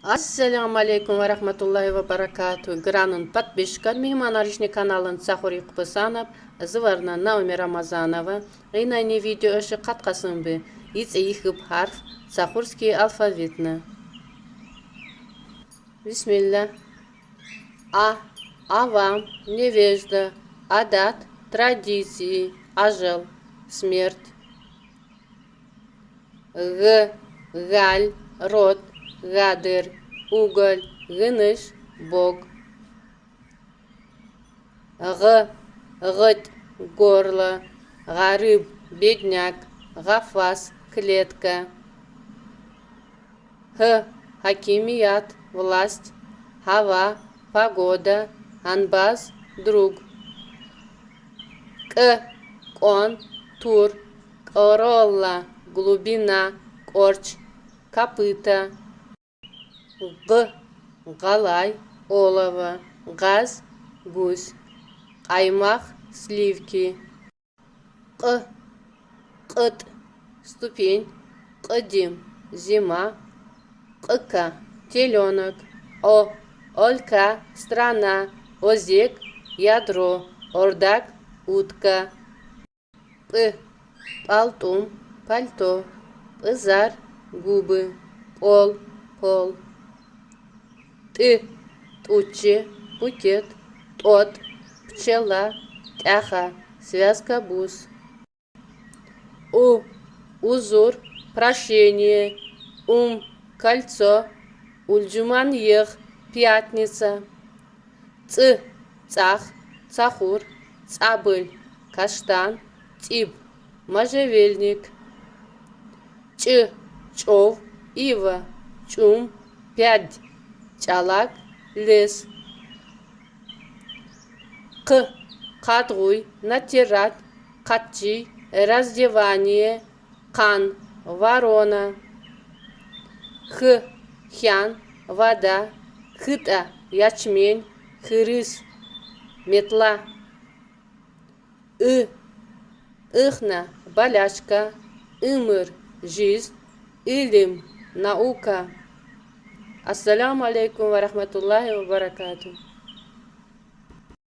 Ассаляму алейкум ва рахматуллахи ва баракату. Гранун подписчикар мейманаришни каналын Сахур Иқбысанов, зыварна Наоми Рамазанова. Гайнайни видео öші қатқасын бы. Иц ихып харф, сахурский алфавитны. Бисмилля. Авам, невежда, адат, традиции, ажал, смерть. Галь, род, гадыр, уголь, гыныш, бог. Гыть, горло, гарыб, бедняк, гафас, клетка. Хакимият, власть, хава, погода, анбас, друг. Кон, тур, королла, глубина, корч, копыта. Галай, олово, газ, гусь, аймах, сливки. Кыт, ступень, кыдим, зима. Кыка, теленок. Олька, страна, озек, ядро, ордак, утка. Палтум, пальто, пызар, губы, пол. Тучи, букет, тот, пчела, тяха, связка бус. Узор, прощение, кольцо, ульджуман ех, пятница. Цах, цахур, цабыль, каштан, тип, можжевельник. Чов, ива, чум, пядь, чалак, лес. Кадруй, натирать, катчи, раздевание, кан, ворона. Хян, вода, хыта, ячмень, хырыс, метла. Ихна, болячка, умер, жизнь, илим, наука. Ассаляму алейкум ва рахматуллахи ва баракату.